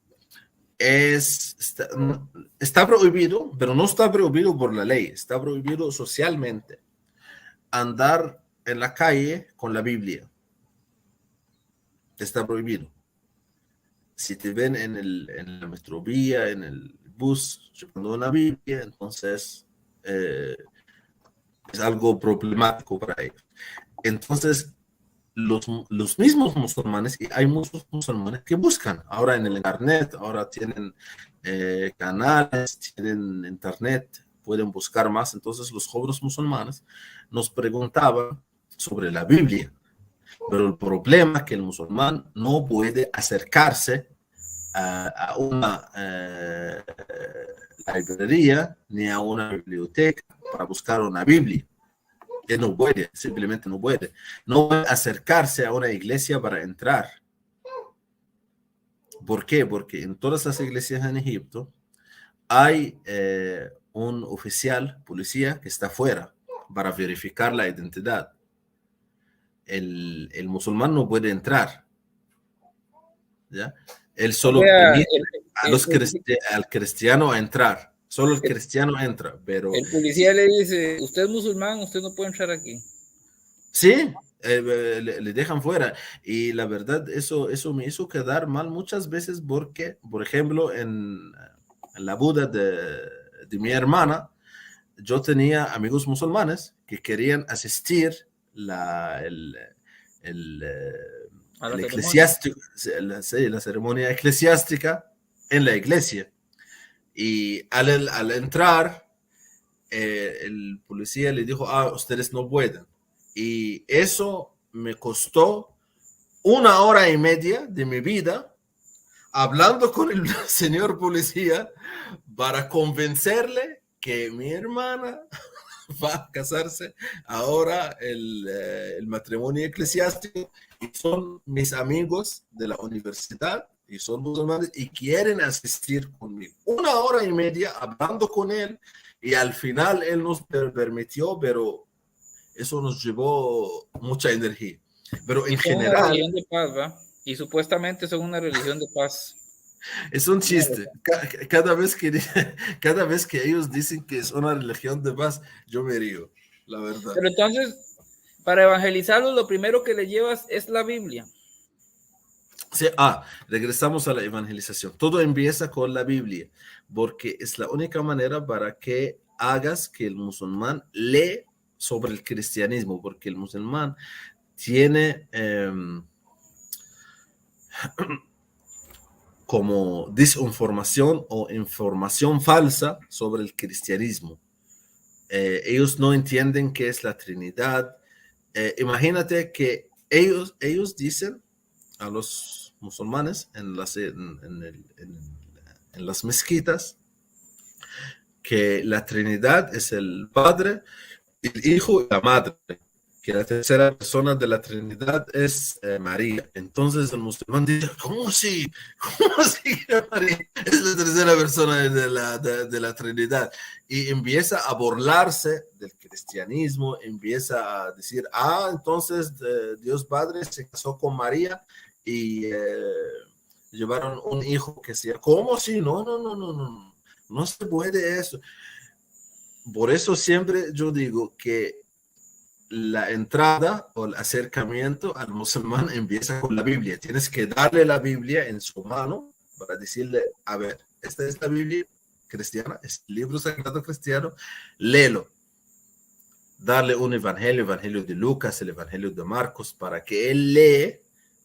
está prohibido, pero no está prohibido por la ley, está prohibido socialmente andar en la calle con la Biblia. Está prohibido. Si te ven en la metrovía, en el bus, llevando una Biblia, entonces es algo problemático para ellos. Entonces, los mismos musulmanes, y hay muchos musulmanes que buscan ahora en el internet, ahora tienen canales, tienen internet, pueden buscar más. Entonces, los jóvenes musulmanes nos preguntaban sobre la Biblia, pero el problema es que el musulmán no puede acercarse a una librería ni a una biblioteca para buscar una Biblia. Él no puede, simplemente no puede. No puede acercarse a una iglesia para entrar. ¿Por qué? Porque en todas las iglesias en Egipto hay un oficial, policía, que está afuera para verificar la identidad. El musulmán no puede entrar, ¿ya? Él O solo sea, permite al cristiano a entrar. Solo el cristiano entra, pero el policía le dice, usted es musulmán, usted no puede entrar aquí. sí, le dejan fuera. Y la verdad, eso me hizo quedar mal muchas veces porque, por ejemplo, en la boda de mi hermana, yo tenía amigos musulmanes que querían asistir el, eh, A la el ceremonia. eclesiástico, la ceremonia eclesiástica en la iglesia. Y al entrar, el policía le dijo, ustedes no pueden. Y eso me costó 1 hora y media de mi vida hablando con el señor policía para convencerle que mi hermana va a casarse ahora el matrimonio eclesiástico y son mis amigos de la universidad y son musulmanes y quieren asistir conmigo. 1 hora y media hablando con él y al final él nos permitió, pero eso nos llevó mucha energía. Pero Y en son una general, religión de paz, ¿va? Y supuestamente son una religión de paz. es un chiste. Cada vez que ellos dicen que es una religión de paz, yo me río, la verdad. Pero entonces, para evangelizarlos, lo primero que le llevas es la Biblia. Sí, regresamos a la evangelización. Todo empieza con la Biblia, porque es la única manera para que hagas que el musulmán lee sobre el cristianismo, porque el musulmán tiene como desinformación o información falsa sobre el cristianismo. Ellos no entienden qué es la Trinidad. Imagínate que ellos dicen a los musulmanes en las mezquitas que la Trinidad es el Padre, el Hijo y la Madre, que la tercera persona de la Trinidad es María. Entonces el musulmán dice, ¿cómo así? ¿Cómo así que María es la tercera persona de la Trinidad? Y empieza a burlarse del cristianismo, empieza a decir, entonces Dios Padre se casó con María y llevaron un hijo que sea, ¿cómo así? No se puede eso. Por eso siempre yo digo que la entrada o el acercamiento al musulmán empieza con la Biblia. Tienes que darle la Biblia en su mano para decirle, a ver, esta es la Biblia cristiana, es el libro sagrado cristiano, léelo. Darle un evangelio de Lucas, el evangelio de Marcos, para que él lee,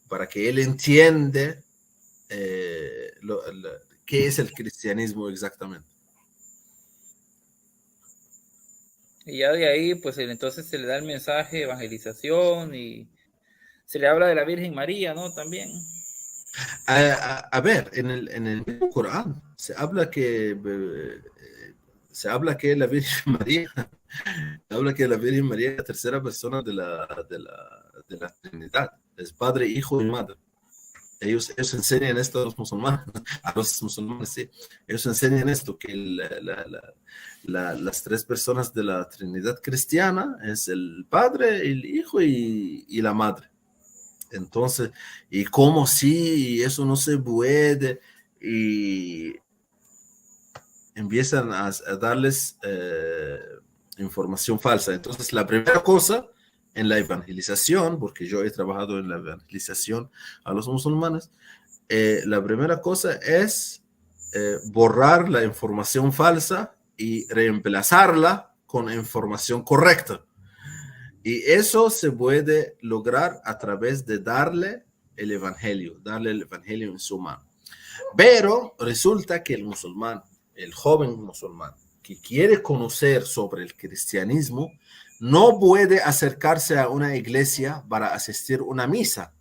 para que él entiende qué es el cristianismo exactamente. Y ya de ahí, pues entonces se le da el mensaje de evangelización y se le habla de la Virgen María, ¿no? También. A ver, en el mismo Corán se habla que la Virgen María, habla que la Virgen María es la tercera persona de la Trinidad, es Padre, Hijo y Madre. Ellos enseñan esto a los musulmanes, sí. Ellos enseñan esto, que las tres personas de la Trinidad cristiana es el Padre, el Hijo y la Madre. Entonces, y como si eso no se puede, y empiezan a darles información falsa. Entonces, la primera cosa en la evangelización, porque yo he trabajado en la evangelización a los musulmanes, la primera cosa es borrar la información falsa y reemplazarla con información correcta. Y eso se puede lograr a través de darle el evangelio en su mano. Pero resulta que el musulmán, el joven musulmán, que quiere conocer sobre el cristianismo, no puede acercarse a una iglesia para asistir a una misa.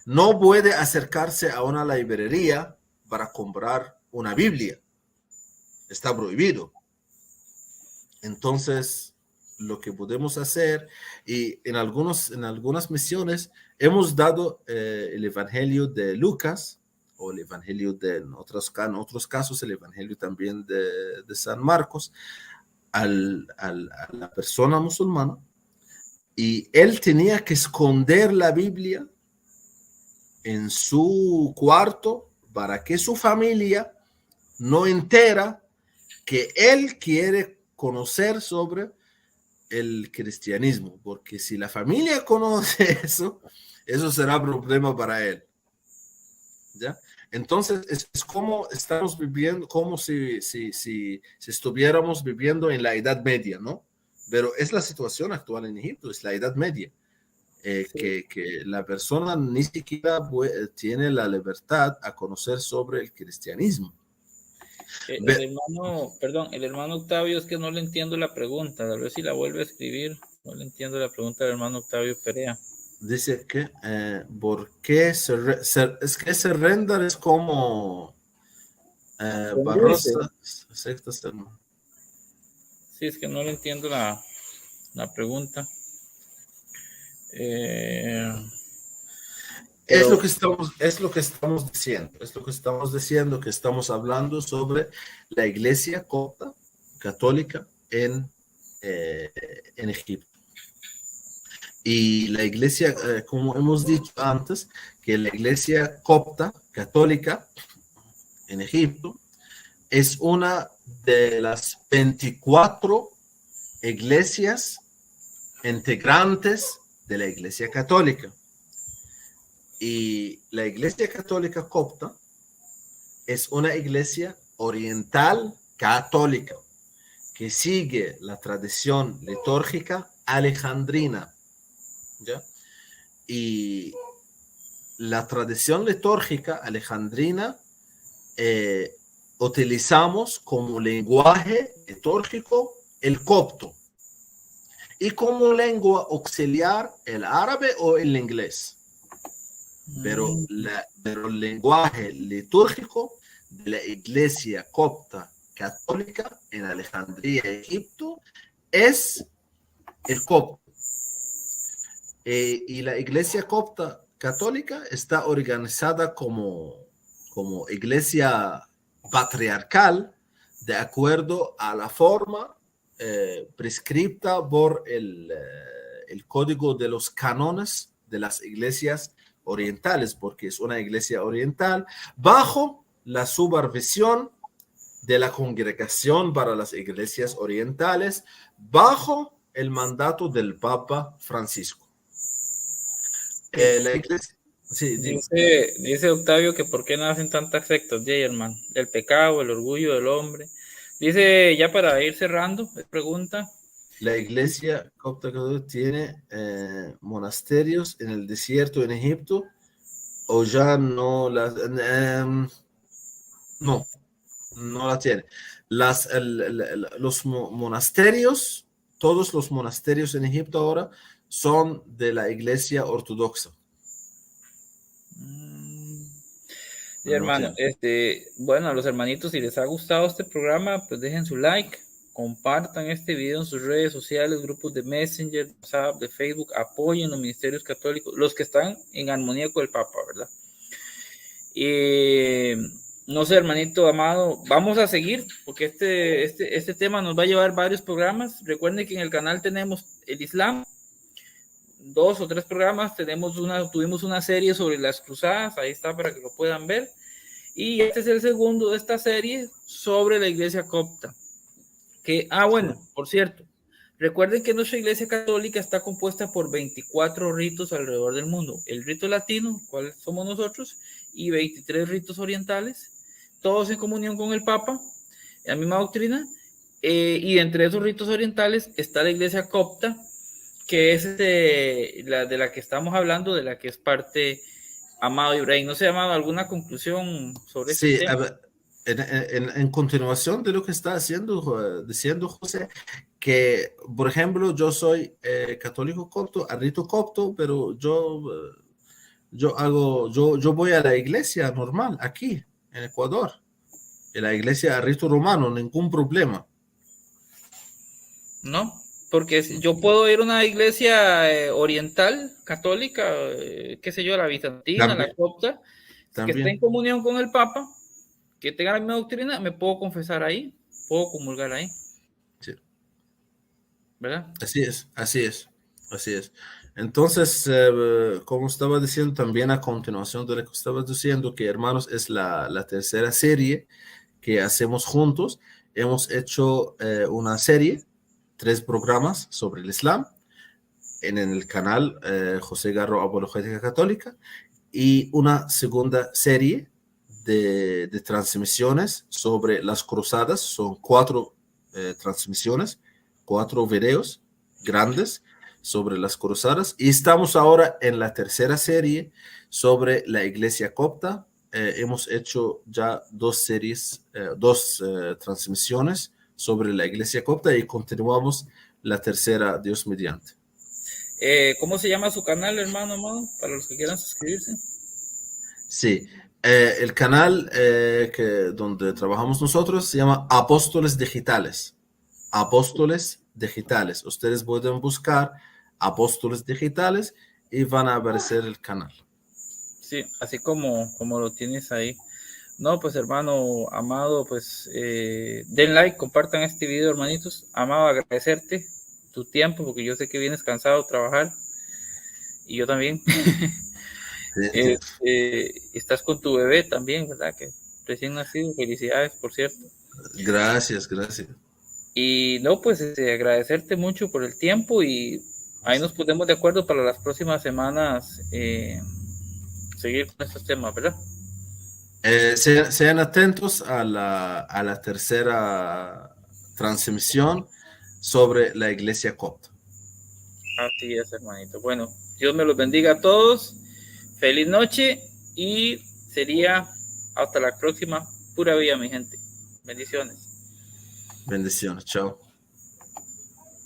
No puede acercarse a una librería para comprar una Biblia. Está prohibido. Entonces, lo que podemos hacer, y en algunas misiones hemos dado el evangelio de Lucas, o el evangelio en otros casos el evangelio también de San Marcos, a la persona musulmana, y él tenía que esconder la Biblia en su cuarto para que su familia no entera que él quiere conocer sobre el cristianismo, porque si la familia conoce eso será problema para él. ¿Ya? Entonces es como estamos viviendo, como si estuviéramos viviendo en la Edad Media, ¿no? Pero es la situación actual en Egipto, es la Edad Media, sí. que la persona ni siquiera tiene la libertad a conocer sobre el cristianismo. El hermano Octavio, es que no le entiendo la pregunta, a ver si la vuelve a escribir. No le entiendo la pregunta del hermano Octavio Perea. Dice que, ¿por qué es que ese render es como Barrosa? Sí, es que no le entiendo la pregunta. Es lo que estamos diciendo, que estamos hablando sobre la iglesia copta católica en Egipto. Y la iglesia, como hemos dicho antes, que la iglesia copta católica en Egipto es una de las 24 iglesias integrantes de la iglesia católica. Y la iglesia católica copta es una iglesia oriental católica que sigue la tradición litúrgica alejandrina, ¿ya? Y la tradición litúrgica alejandrina utilizamos como lenguaje litúrgico el copto y como lengua auxiliar el árabe o el inglés. Pero el lenguaje litúrgico de la iglesia copta católica en Alejandría, Egipto, es el copto. Y la iglesia copta católica está organizada como iglesia patriarcal de acuerdo a la forma prescripta por el código de los cánones de las iglesias orientales, porque es una iglesia oriental bajo la supervisión de la Congregación para las Iglesias Orientales, bajo el mandato del Papa Francisco. La iglesia, sí, dice Octavio que por qué nacen tantas sectas, hermano, el pecado, el orgullo del hombre. Dice, ya para ir cerrando, pregunta. La iglesia copta tiene monasterios en el desierto en Egipto, o ya no las no la tiene. Los monasterios, todos los monasterios en Egipto ahora son de la iglesia ortodoxa. Sí, hermano, bueno, a los hermanitos, si les ha gustado este programa, pues dejen su like, compartan este video en sus redes sociales, grupos de Messenger, WhatsApp, de Facebook, apoyen los ministerios católicos, los que están en armonía con el Papa, ¿verdad? Y no sé, hermanito amado, vamos a seguir, porque este tema nos va a llevar varios programas. Recuerden que en el canal tenemos el Islam, 2 o 3 programas, tuvimos una serie sobre las cruzadas, ahí está para que lo puedan ver, y este es el segundo de esta serie sobre la iglesia copta, bueno, por cierto, recuerden que nuestra iglesia católica está compuesta por 24 ritos alrededor del mundo, el rito latino, cuál somos nosotros, y 23 ritos orientales, todos en comunión con el Papa, la misma doctrina, y entre esos ritos orientales está la iglesia copta, que es la de la que estamos hablando, de la que es parte Amado Ibrahim. ¿No se ha llamado alguna conclusión sobre este tema? A ver, en continuación de lo que está diciendo José, que por ejemplo yo soy católico copto, rito copto, pero yo voy a la iglesia normal aquí en Ecuador, en la iglesia a rito romano, ningún problema. No, porque yo puedo ir a una iglesia oriental, católica, qué sé yo, la bizantina, también, la copta, que esté en comunión con el Papa, que tenga la misma doctrina, me puedo confesar ahí, puedo comulgar ahí. Sí. ¿Verdad? Así es. Entonces, como estaba diciendo también a continuación de lo que estaba diciendo, que hermanos, es la tercera serie que hacemos juntos. Hemos hecho una serie, 3 programas sobre el Islam en el canal José Garro Apologética Católica, y una segunda serie de transmisiones sobre las cruzadas. Son 4 transmisiones, 4 videos grandes sobre las cruzadas, y estamos ahora en la tercera serie sobre la iglesia copta. Hemos hecho ya 2 series, 2 transmisiones sobre la iglesia copta, y continuamos la tercera, Dios mediante. ¿Cómo se llama su canal, hermano amado, para los que quieran suscribirse? Sí, el canal donde trabajamos nosotros se llama Apóstoles Digitales. Apóstoles Digitales. Ustedes pueden buscar Apóstoles Digitales y van a aparecer el canal. Sí, así como lo tienes ahí. No, pues hermano amado, pues den like, compartan este video, hermanitos. Amado, agradecerte tu tiempo, porque yo sé que vienes cansado de trabajar, y yo también. Sí. Estás con tu bebé también, ¿verdad? Que recién nacido. Felicidades, por cierto. Gracias. Y no, pues agradecerte mucho por el tiempo, y ahí nos ponemos de acuerdo para las próximas semanas seguir con estos temas, ¿verdad? Sean atentos a la tercera transmisión sobre la iglesia copta. Así es, hermanito. Bueno, Dios me los bendiga a todos. Feliz noche y sería hasta la próxima. Pura vida, mi gente. Bendiciones. Bendiciones. Chao.